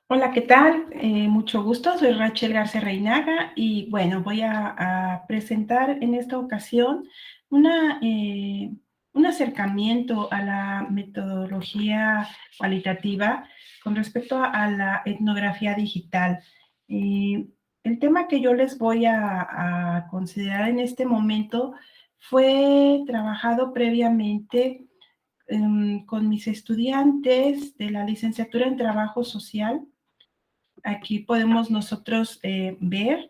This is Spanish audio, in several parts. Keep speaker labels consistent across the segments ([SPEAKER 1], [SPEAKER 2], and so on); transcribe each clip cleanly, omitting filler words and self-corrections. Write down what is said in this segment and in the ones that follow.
[SPEAKER 1] Hola, ¿qué tal? Mucho gusto, soy Rachel García Reinaga y bueno, voy a presentar en esta ocasión una, un acercamiento a la metodología cualitativa con respecto a la etnografía digital. Eh, el tema que yo les voy a considerar en este momento fue trabajado previamente con mis estudiantes de la licenciatura en Trabajo Social. Aquí podemos nosotros ver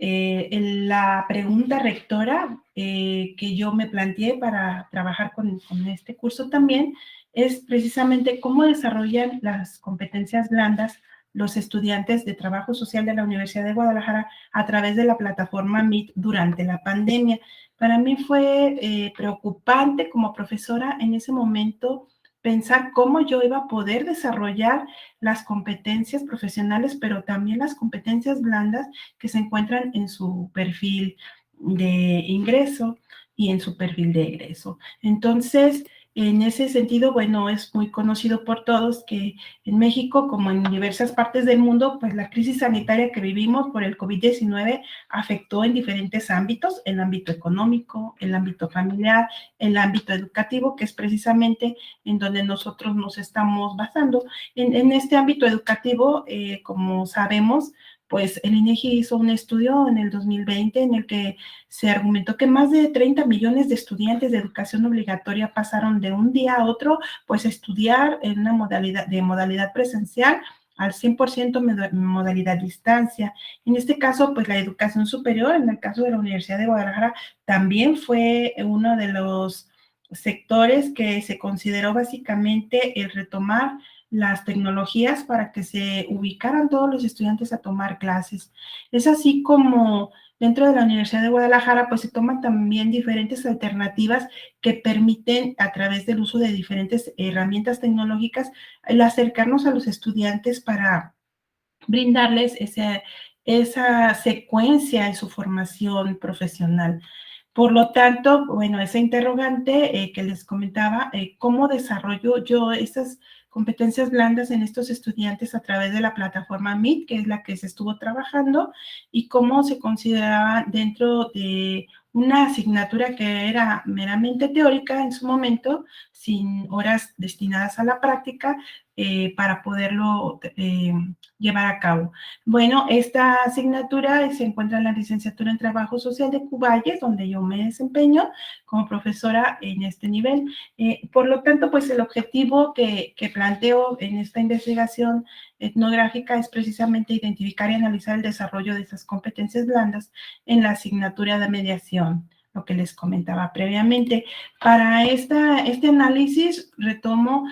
[SPEAKER 1] la pregunta rectora que yo me planteé para trabajar con este curso también es precisamente cómo desarrollan las competencias blandas los estudiantes de trabajo social de la Universidad de Guadalajara a través de la plataforma Meet durante la pandemia. Para mí fue preocupante como profesora en ese momento pensar cómo yo iba a poder desarrollar las competencias profesionales, pero también las competencias blandas que se encuentran en su perfil de ingreso y en su perfil de egreso. Entonces, en ese sentido, bueno, es muy conocido por todos que en México, como en diversas partes del mundo, pues la crisis sanitaria que vivimos por el COVID-19 afectó en diferentes ámbitos, el ámbito económico, el ámbito familiar, el ámbito educativo, que es precisamente en donde nosotros nos estamos basando. En este ámbito educativo, como sabemos, pues el INEGI hizo un estudio en el 2020 en el que se argumentó que más de 30 millones de estudiantes de educación obligatoria pasaron de un día a otro, pues a estudiar en una modalidad presencial al 100% modalidad distancia. En este caso, pues la educación superior, en el caso de la Universidad de Guadalajara, también fue uno de los sectores que se consideró básicamente el retomar las tecnologías para que se ubicaran todos los estudiantes a tomar clases. Es así como dentro de la Universidad de Guadalajara, pues se toman también diferentes alternativas que permiten, a través del uso de diferentes herramientas tecnológicas, el acercarnos a los estudiantes para brindarles esa secuencia en su formación profesional. Por lo tanto, bueno, esa interrogante que les comentaba, ¿cómo desarrollo yo esas competencias blandas en estos estudiantes a través de la plataforma Meet, que es la que se estuvo trabajando, y cómo se consideraba dentro de una asignatura que era meramente teórica en su momento, sin horas destinadas a la práctica, para poderlo llevar a cabo? Bueno, esta asignatura se encuentra en la licenciatura en Trabajo Social de Cuballes, donde yo me desempeño como profesora en este nivel. Por lo tanto, pues el objetivo que planteo en esta investigación etnográfica es precisamente identificar y analizar el desarrollo de esas competencias blandas en la asignatura de mediación, lo que les comentaba previamente. Para este análisis retomo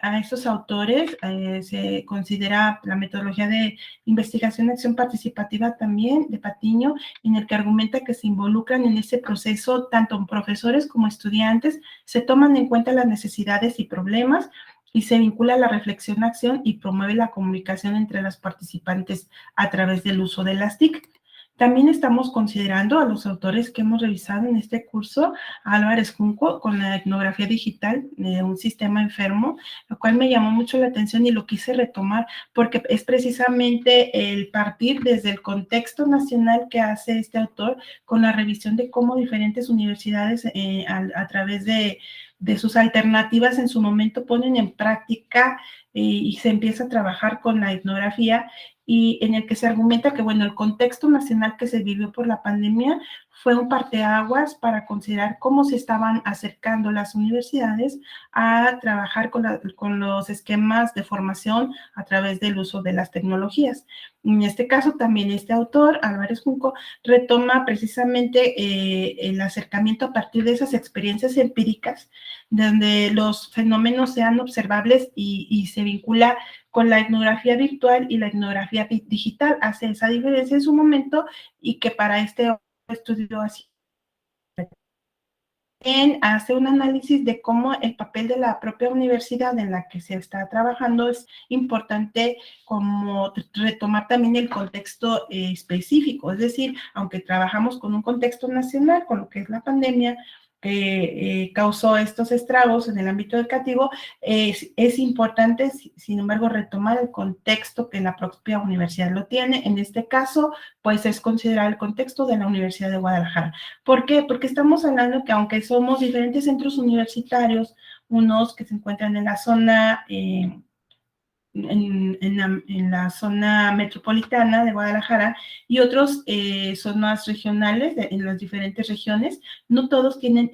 [SPEAKER 1] a estos autores, se considera la metodología de investigación y acción participativa también de Patiño, en el que argumenta que se involucran en ese proceso tanto profesores como estudiantes, se toman en cuenta las necesidades y problemas y se vincula la reflexión-acción y promueve la comunicación entre las participantes a través del uso de las TIC. También estamos considerando a los autores que hemos revisado en este curso, Álvarez Junco, con la etnografía digital de un sistema enfermo, lo cual me llamó mucho la atención y lo quise retomar porque es precisamente el partir desde el contexto nacional que hace este autor con la revisión de cómo diferentes universidades a través de sus alternativas en su momento ponen en práctica y se empieza a trabajar con la etnografía, y en el que se argumenta que, bueno, el contexto nacional que se vivió por la pandemia fue un parteaguas para considerar cómo se estaban acercando las universidades a trabajar con los esquemas de formación a través del uso de las tecnologías. En este caso, también este autor, Álvarez Junco, retoma precisamente el acercamiento a partir de esas experiencias empíricas, donde los fenómenos sean observables y se vincula con la etnografía virtual y la etnografía digital, hace esa diferencia en su momento y que para este estudio así hace un análisis de cómo el papel de la propia universidad en la que se está trabajando es importante, como retomar también el contexto específico, es decir, aunque trabajamos con un contexto nacional, con lo que es la pandemia, que causó estos estragos en el ámbito educativo, es importante, sin embargo, retomar el contexto que la propia universidad lo tiene. En este caso, pues es considerar el contexto de la Universidad de Guadalajara. ¿Por qué? Porque estamos hablando que aunque somos diferentes centros universitarios, unos que se encuentran en la zona en la zona metropolitana de Guadalajara y otros zonas regionales en las diferentes regiones, no todos tienen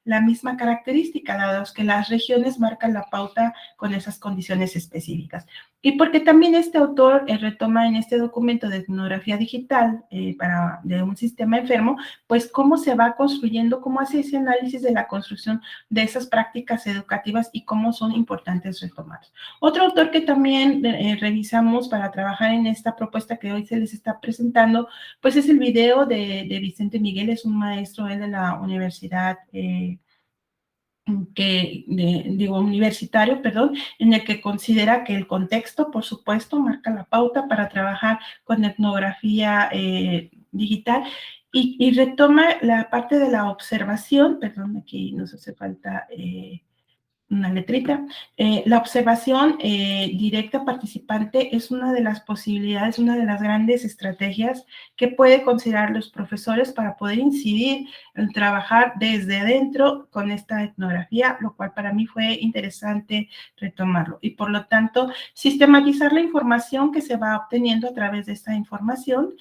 [SPEAKER 1] la misma característica, dado que las regiones marcan la pauta con esas condiciones específicas. Y porque también este autor retoma en este documento de etnografía digital de un sistema enfermo, pues cómo se va construyendo, cómo hace ese análisis de la construcción de esas prácticas educativas y cómo son importantes retomar. Otro autor que también revisamos para trabajar en esta propuesta que hoy se les está presentando, pues es el video de Vicente Miguel, es un maestro él de la universidad universitario, perdón, en el que considera que el contexto, por supuesto, marca la pauta para trabajar con etnografía digital y retoma la parte de la observación, perdón, aquí nos hace falta una letrita. La observación directa participante es una de las posibilidades, una de las grandes estrategias que puede considerar los profesores para poder incidir en trabajar desde adentro con esta etnografía, lo cual para mí fue interesante retomarlo. Y por lo tanto, sistematizar la información que se va obteniendo a través de esta información,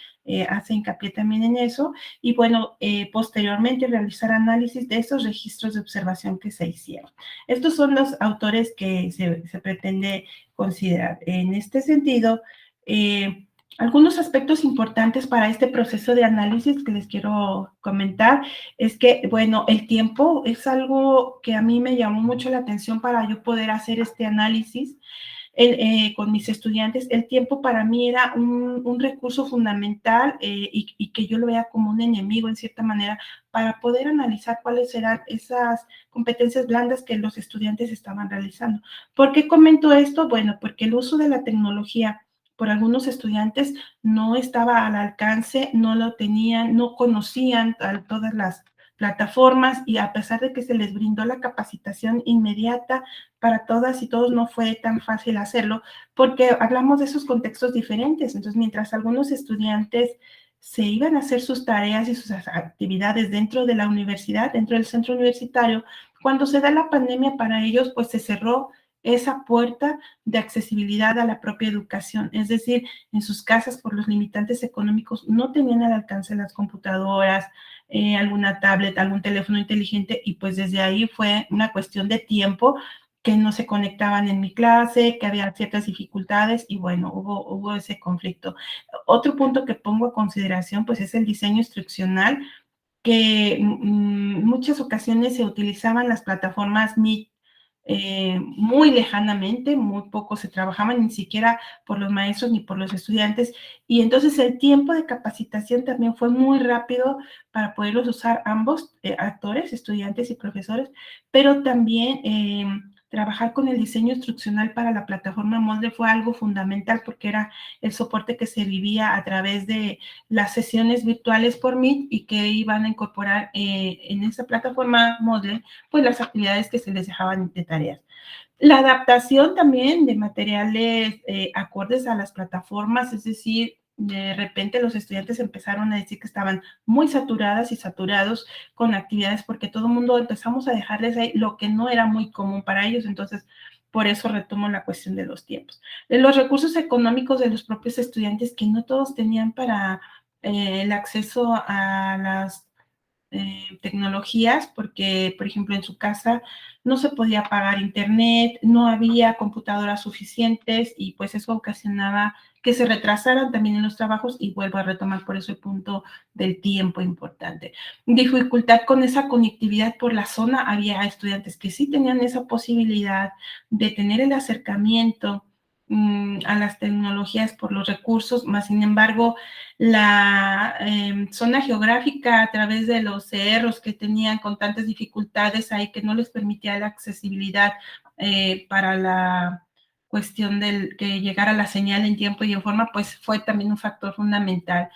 [SPEAKER 1] hace hincapié también en eso, y bueno, posteriormente realizar análisis de esos registros de observación que se hicieron. Estos son los autores que se pretende considerar. En este sentido, algunos aspectos importantes para este proceso de análisis que les quiero comentar es que, bueno, el tiempo es algo que a mí me llamó mucho la atención para yo poder hacer este análisis con mis estudiantes. El tiempo para mí era un recurso fundamental y que yo lo vea como un enemigo en cierta manera para poder analizar cuáles eran esas competencias blandas que los estudiantes estaban realizando. ¿Por qué comento esto? Bueno, porque el uso de la tecnología por algunos estudiantes no estaba al alcance, no lo tenían, no conocían todas las plataformas y a pesar de que se les brindó la capacitación inmediata para todas y todos no fue tan fácil hacerlo porque hablamos de esos contextos diferentes. Entonces, mientras algunos estudiantes se iban a hacer sus tareas y sus actividades dentro de la universidad, dentro del centro universitario, cuando se da la pandemia para ellos, pues se cerró esa puerta de accesibilidad a la propia educación. Es decir, en sus casas, por los limitantes económicos, no tenían al alcance las computadoras, alguna tablet, algún teléfono inteligente, y pues desde ahí fue una cuestión de tiempo que no se conectaban en mi clase, que había ciertas dificultades y bueno, hubo ese conflicto. Otro punto que pongo a consideración pues es el diseño instruccional, que en muchas ocasiones se utilizaban las plataformas Meet muy lejanamente, muy poco se trabajaban ni siquiera por los maestros ni por los estudiantes y entonces el tiempo de capacitación también fue muy rápido para poderlos usar ambos actores, estudiantes y profesores, pero también trabajar con el diseño instruccional para la plataforma Moodle fue algo fundamental porque era el soporte que se vivía a través de las sesiones virtuales por Meet y que iban a incorporar en esa plataforma Moodle pues las actividades que se les dejaban de tareas. La adaptación también de materiales acordes a las plataformas, es decir, de repente los estudiantes empezaron a decir que estaban muy saturadas y saturados con actividades porque todo el mundo empezamos a dejarles ahí lo que no era muy común para ellos, entonces por eso retomo la cuestión de los tiempos. De los recursos económicos de los propios estudiantes que no todos tenían para el acceso a las tecnologías, porque, por ejemplo, en su casa no se podía pagar internet, no había computadoras suficientes y pues eso ocasionaba que se retrasaran también en los trabajos y vuelvo a retomar por eso el punto del tiempo importante. Dificultad con esa conectividad por la zona, había estudiantes que sí tenían esa posibilidad de tener el acercamiento a las tecnologías por los recursos, más sin embargo, la zona geográfica a través de los cerros que tenían con tantas dificultades ahí que no les permitía la accesibilidad para cuestión del que llegara la señal en tiempo y en forma, pues fue también un factor fundamental.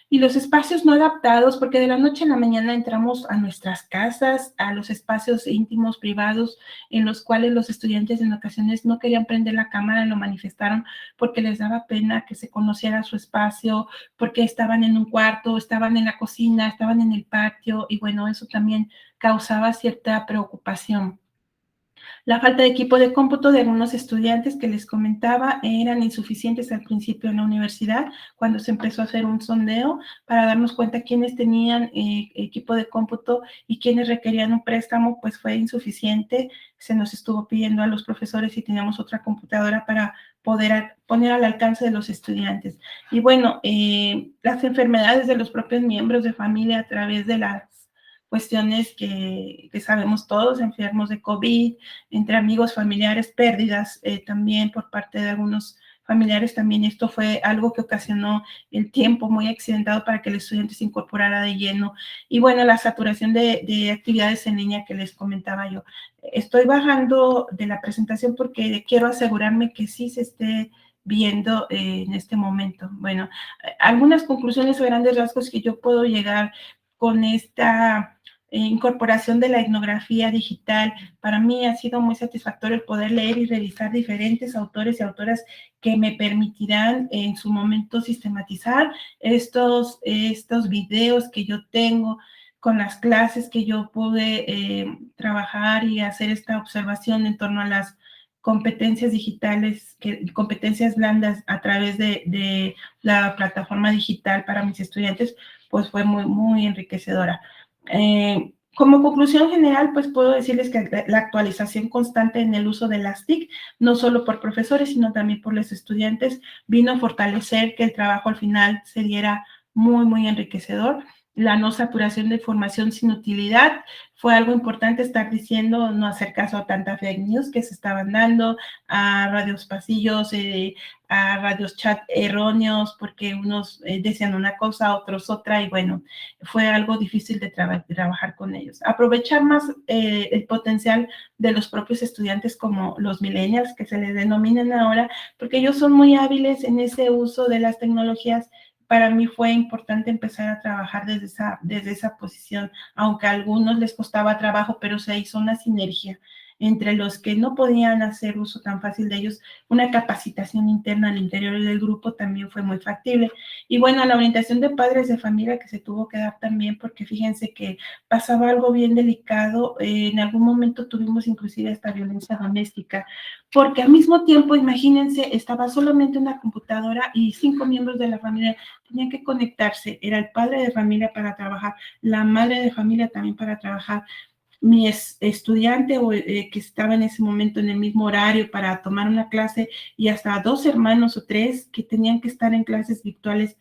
[SPEAKER 1] Y los espacios no adaptados, porque de la noche a la mañana entramos a nuestras casas, a los espacios íntimos, privados, en los cuales los estudiantes en ocasiones no querían prender la cámara, lo manifestaron porque les daba pena que se conociera su espacio, porque estaban en un cuarto, estaban en la cocina, estaban en el patio, y bueno, eso también causaba cierta preocupación. La falta de equipo de cómputo de algunos estudiantes que les comentaba eran insuficientes al principio en la universidad, cuando se empezó a hacer un sondeo para darnos cuenta quiénes tenían equipo de cómputo y quiénes requerían un préstamo, pues fue insuficiente. Se nos estuvo pidiendo a los profesores si teníamos otra computadora para poder poner al alcance de los estudiantes. Y bueno, las enfermedades de los propios miembros de familia a través de las cuestiones que sabemos todos, enfermos de COVID, entre amigos, familiares, pérdidas también por parte de algunos familiares. También esto fue algo que ocasionó el tiempo muy accidentado para que el estudiante se incorporara de lleno. Y bueno, la saturación de actividades en línea que les comentaba yo. Estoy bajando de la presentación porque quiero asegurarme que sí se esté viendo en este momento. Bueno, algunas conclusiones o grandes rasgos que yo puedo llegar con esta incorporación de la etnografía digital. Para mí ha sido muy satisfactorio el poder leer y revisar diferentes autores y autoras que me permitirán en su momento sistematizar estos videos que yo tengo con las clases que yo pude trabajar y hacer esta observación en torno a las competencias digitales, competencias blandas a través de la plataforma digital para mis estudiantes, pues fue muy, muy enriquecedora. Como conclusión general, pues puedo decirles que la actualización constante en el uso de las TIC, no solo por profesores, sino también por los estudiantes, vino a fortalecer que el trabajo al final se diera muy, muy enriquecedor. La no saturación de información sin utilidad fue algo importante estar diciendo, no hacer caso a tanta fake news que se estaban dando, a radios pasillos, a radios chat erróneos, porque unos decían una cosa, otros otra, y bueno, fue algo difícil de trabajar con ellos. Aprovechar más el potencial de los propios estudiantes como los millennials, que se les denominan ahora, porque ellos son muy hábiles en ese uso de las tecnologías. Para mí fue importante empezar a trabajar desde esa posición, aunque a algunos les costaba trabajo, pero se hizo una sinergia entre los que no podían hacer uso tan fácil de ellos. Una capacitación interna al interior del grupo también fue muy factible. Y bueno, la orientación de padres de familia que se tuvo que dar también, porque fíjense que pasaba algo bien delicado. En algún momento tuvimos inclusive esta violencia doméstica, porque al mismo tiempo, imagínense, estaba solamente una computadora y 5 miembros de la familia tenían que conectarse. Era el padre de familia para trabajar, la madre de familia también para trabajar, mi estudiante que estaba en ese momento en el mismo horario para tomar una clase, y hasta 2 hermanos o 3 que tenían que estar en clases virtuales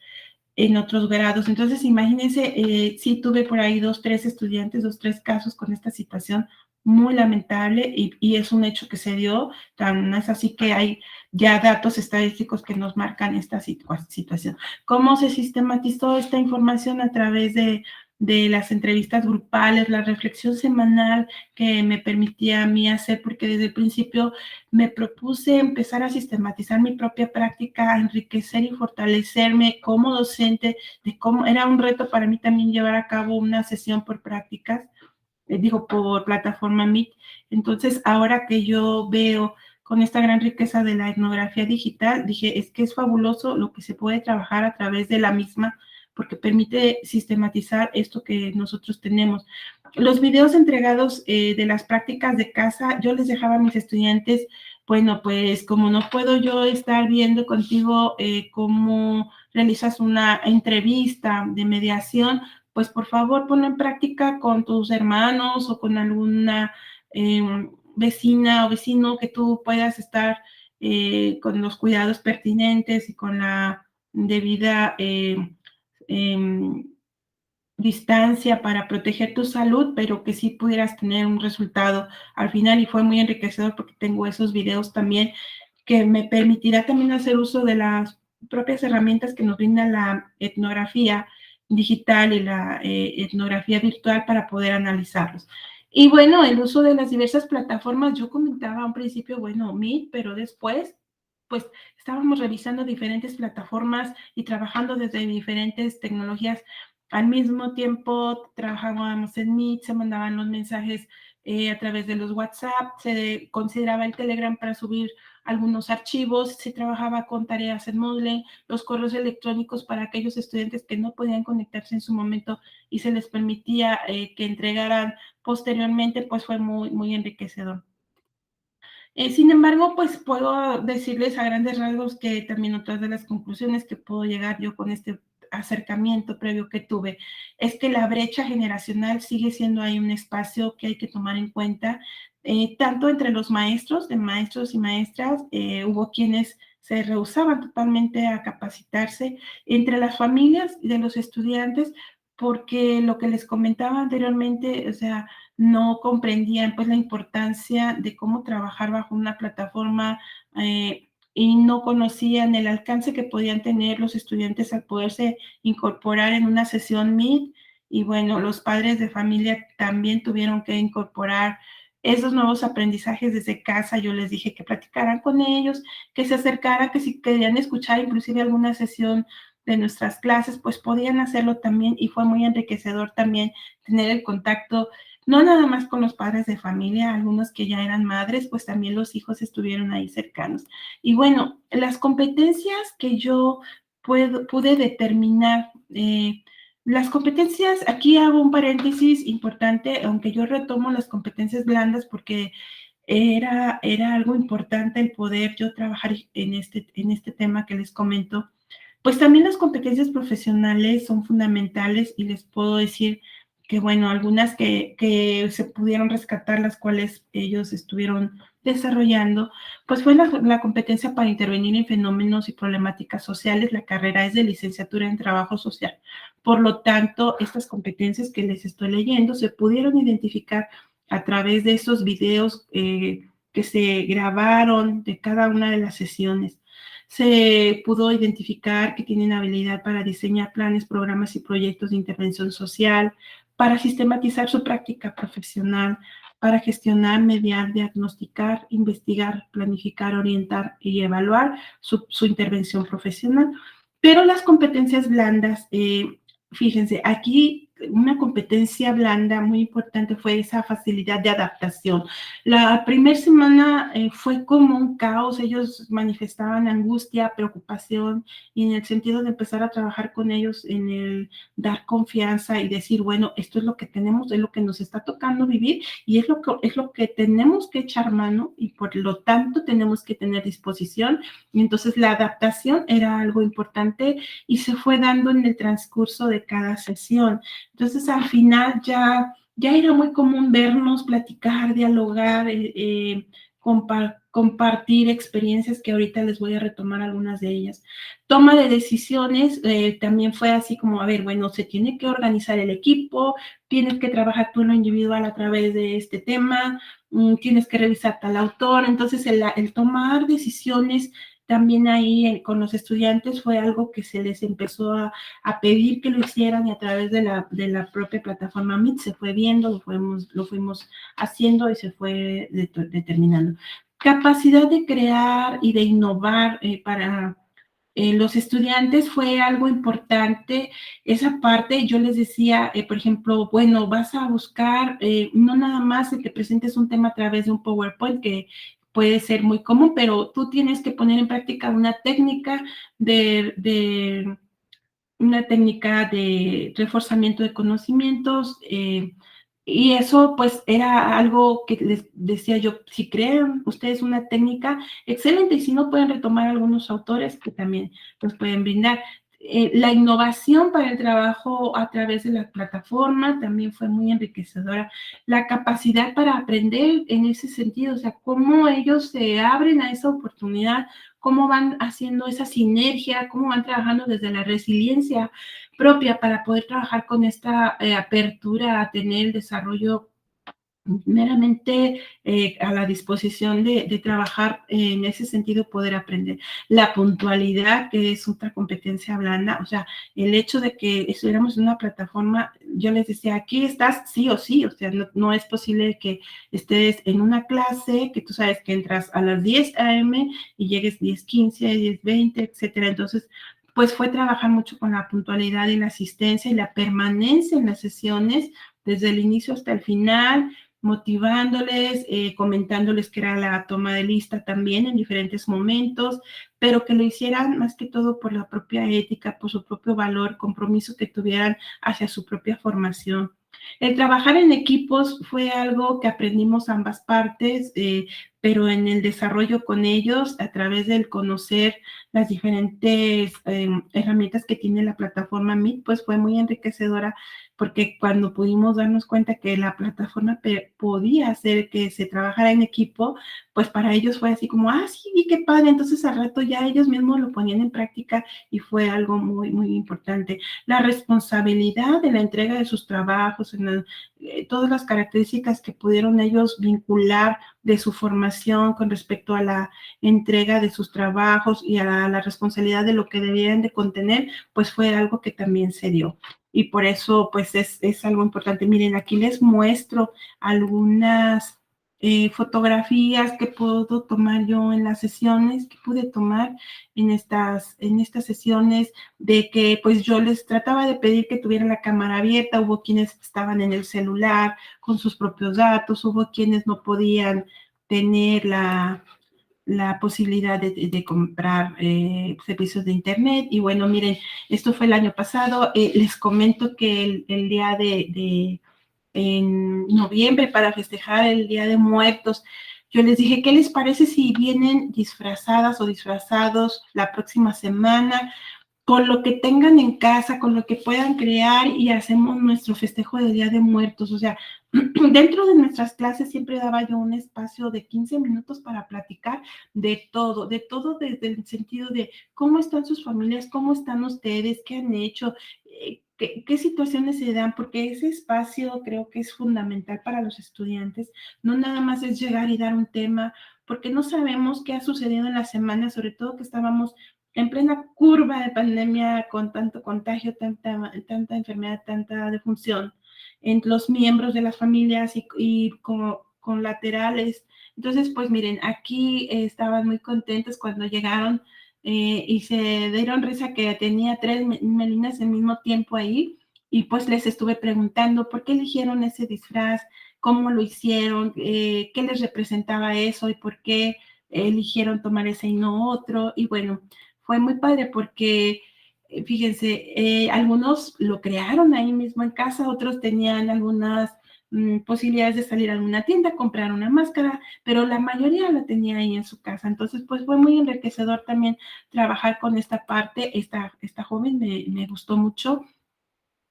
[SPEAKER 1] en otros grados. Entonces, imagínense, sí tuve por ahí 2, 3 estudiantes, 2, 3 casos con esta situación muy lamentable, y es un hecho que se dio. Tan es así que hay ya datos estadísticos que nos marcan esta situación. ¿Cómo se sistematizó esta información? A través de las entrevistas grupales, la reflexión semanal que me permitía a mí hacer, porque desde el principio me propuse empezar a sistematizar mi propia práctica, a enriquecer y fortalecerme como docente, de cómo era un reto para mí también llevar a cabo una sesión por prácticas, digo, por plataforma Meet. Entonces, ahora que yo veo con esta gran riqueza de la etnografía digital, dije, es que es fabuloso lo que se puede trabajar a través de la misma, porque permite sistematizar esto que nosotros tenemos. Los videos entregados de las prácticas de casa, yo les dejaba a mis estudiantes, bueno, pues como no puedo yo estar viendo contigo cómo realizas una entrevista de mediación, pues por favor ponlo en práctica con tus hermanos o con alguna vecina o vecino que tú puedas estar con los cuidados pertinentes y con la debida eh, distancia para proteger tu salud, pero que sí pudieras tener un resultado al final. Y fue muy enriquecedor porque tengo esos videos también que me permitirá también hacer uso de las propias herramientas que nos brinda la etnografía digital y la etnografía virtual para poder analizarlos. Y bueno, el uso de las diversas plataformas, yo comentaba a un principio, bueno, Meet, pero después pues estábamos revisando diferentes plataformas y trabajando desde diferentes tecnologías. Al mismo tiempo trabajábamos en Meet, se mandaban los mensajes a través de los WhatsApp, se consideraba el Telegram para subir algunos archivos, se trabajaba con tareas en Moodle, los correos electrónicos para aquellos estudiantes que no podían conectarse en su momento y se les permitía que entregaran posteriormente, pues fue muy enriquecedor. Sin embargo, pues puedo decirles a grandes rasgos que también otras de las conclusiones que puedo llegar yo con este acercamiento previo que tuve es que la brecha generacional sigue siendo ahí un espacio que hay que tomar en cuenta, tanto entre los maestros, de maestros y maestras, hubo quienes se rehusaban totalmente a capacitarse, entre las familias de los estudiantes, porque lo que les comentaba anteriormente, o sea, no comprendían pues la importancia de cómo trabajar bajo una plataforma y no conocían el alcance que podían tener los estudiantes al poderse incorporar en una sesión Meet y bueno, los padres de familia también tuvieron que incorporar esos nuevos aprendizajes desde casa. Yo les dije que platicaran con ellos, que se acercaran, que si querían escuchar inclusive alguna sesión de nuestras clases, pues podían hacerlo también y fue muy enriquecedor también tener el contacto no nada más con los padres de familia, algunos que ya eran madres, pues también los hijos estuvieron ahí cercanos. Y bueno, las competencias que yo pude determinar, las competencias, aquí hago un paréntesis importante, aunque yo retomo las competencias blandas porque era algo importante el poder yo trabajar en este tema que les comento. Pues también las competencias profesionales son fundamentales y les puedo decir que, bueno, algunas que se pudieron rescatar, las cuales ellos estuvieron desarrollando, pues fue la competencia para intervenir en fenómenos y problemáticas sociales. La carrera es de licenciatura en trabajo social. Por lo tanto, estas competencias que les estoy leyendo se pudieron identificar a través de esos videos que se grabaron de cada una de las sesiones. Se pudo identificar que tienen habilidad para diseñar planes, programas y proyectos de intervención social, para sistematizar su práctica profesional, para gestionar, mediar, diagnosticar, investigar, planificar, orientar y evaluar su intervención profesional. Pero las competencias blandas, fíjense, aquí una competencia blanda muy importante fue esa facilidad de adaptación. La primera semana fue como un caos, ellos manifestaban angustia, preocupación y en el sentido de empezar a trabajar con ellos en el dar confianza y decir, bueno, esto es lo que tenemos, es lo que nos está tocando vivir y es lo que tenemos que echar mano y por lo tanto tenemos que tener disposición. Y entonces la adaptación era algo importante y se fue dando en el transcurso de cada sesión. Entonces al final ya era muy común vernos, platicar, dialogar, compartir experiencias que ahorita les voy a retomar algunas de ellas. Toma de decisiones también fue así como, a ver, bueno, se tiene que organizar el equipo, tienes que trabajar tú en lo individual a través de este tema, tienes que revisar tal autor. Entonces el tomar decisiones también ahí con los estudiantes fue algo que se les empezó a pedir que lo hicieran y a través de la propia plataforma Meet se fue viendo, lo fuimos haciendo y se fue determinando. Capacidad de crear y de innovar para los estudiantes fue algo importante. Esa parte yo les decía, por ejemplo, bueno, vas a buscar, no nada más el que presentes un tema a través de un PowerPoint, que puede ser muy común, pero tú tienes que poner en práctica una técnica de reforzamiento de conocimientos, y eso pues era algo que les decía yo, si crean ustedes una técnica, excelente, y si no pueden retomar algunos autores que también nos pueden brindar. La innovación para el trabajo a través de la plataforma también fue muy enriquecedora. La capacidad para aprender en ese sentido, o sea, cómo ellos se abren a esa oportunidad, cómo van haciendo esa sinergia, cómo van trabajando desde la resiliencia propia para poder trabajar con esta apertura a tener el desarrollo meramente a la disposición de trabajar en ese sentido, poder aprender. La puntualidad, que es otra competencia blanda, o sea, el hecho de que estuviéramos en una plataforma, yo les decía, aquí estás sí o sí, o sea, no es posible que estés en una clase, que tú sabes que entras a las 10 a.m. y llegues 10:15, 10:20, etcétera. Entonces, pues fue trabajar mucho con la puntualidad y la asistencia y la permanencia en las sesiones desde el inicio hasta el final, motivándoles, comentándoles que era la toma de lista también en diferentes momentos, pero que lo hicieran más que todo por la propia ética, por su propio valor, compromiso que tuvieran hacia su propia formación. El trabajar en equipos fue algo que aprendimos ambas partes, pero en el desarrollo con ellos, a través del conocer las diferentes herramientas que tiene la plataforma Meet, pues fue muy enriquecedora, porque cuando pudimos darnos cuenta que la plataforma podía hacer que se trabajara en equipo, pues para ellos fue así como, sí, qué padre. Entonces al rato ya ellos mismos lo ponían en práctica y fue algo muy, muy importante. La responsabilidad de la entrega de sus trabajos, todas las características que pudieron ellos vincular de su formación con respecto a la entrega de sus trabajos y a la responsabilidad de lo que debían de contener, pues fue algo que también se dio. Y por eso, pues es algo importante. Miren, aquí les muestro algunas fotografías que puedo tomar yo en las sesiones, que pude tomar en estas sesiones, de que pues yo les trataba de pedir que tuvieran la cámara abierta. Hubo quienes estaban en el celular con sus propios datos, hubo quienes no podían tener la posibilidad de comprar servicios de internet. Y bueno, miren, esto fue el año pasado. Les comento que el día en noviembre, para festejar el Día de Muertos, yo les dije, ¿qué les parece si vienen disfrazadas o disfrazados la próxima semana? Con lo que tengan en casa, con lo que puedan crear, y hacemos nuestro festejo de Día de Muertos. O sea, dentro de nuestras clases siempre daba yo un espacio de 15 minutos para platicar de todo desde el sentido de cómo están sus familias, cómo están ustedes, qué han hecho, qué situaciones se dan, porque ese espacio creo que es fundamental para los estudiantes. No nada más es llegar y dar un tema, porque no sabemos qué ha sucedido en la semana, sobre todo que estábamos en plena curva de pandemia, con tanto contagio, tanta enfermedad, tanta defunción en los miembros de las familias y con laterales. Entonces, pues miren, aquí estaban muy contentos cuando llegaron y se dieron risa que tenía 3 melinas al mismo tiempo ahí, y pues les estuve preguntando por qué eligieron ese disfraz, cómo lo hicieron, qué les representaba eso y por qué eligieron tomar ese y no otro. Y bueno, fue muy padre porque, fíjense, algunos lo crearon ahí mismo en casa, otros tenían algunas posibilidades de salir a alguna tienda, comprar una máscara, pero la mayoría la tenía ahí en su casa. Entonces, pues fue muy enriquecedor también trabajar con esta parte. Esta joven me gustó mucho.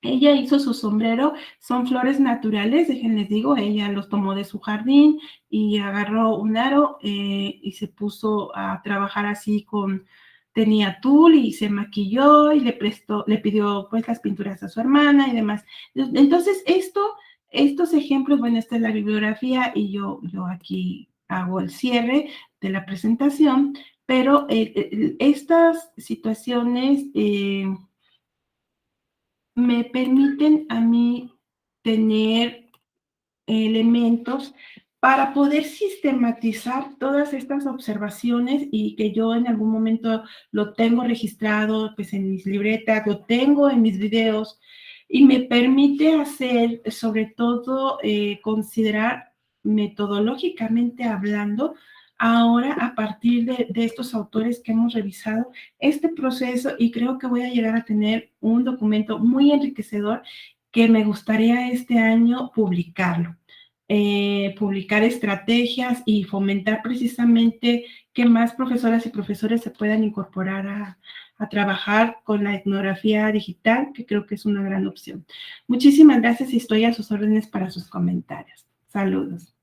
[SPEAKER 1] Ella hizo su sombrero, son flores naturales, déjenles digo, ella los tomó de su jardín y agarró un aro y se puso a trabajar así tenía tul y se maquilló y le pidió pues las pinturas a su hermana y demás. Entonces, estos ejemplos, bueno, esta es la bibliografía y yo aquí hago el cierre de la presentación, pero estas situaciones me permiten a mí tener elementos para poder sistematizar todas estas observaciones, y que yo en algún momento lo tengo registrado pues en mis libretas, lo tengo en mis videos, y me permite hacer, sobre todo, considerar metodológicamente hablando, ahora a partir de estos autores que hemos revisado este proceso, y creo que voy a llegar a tener un documento muy enriquecedor que me gustaría este año publicarlo. Publicar estrategias y fomentar precisamente que más profesoras y profesores se puedan incorporar a trabajar con la etnografía digital, que creo que es una gran opción. Muchísimas gracias y estoy a sus órdenes para sus comentarios. Saludos.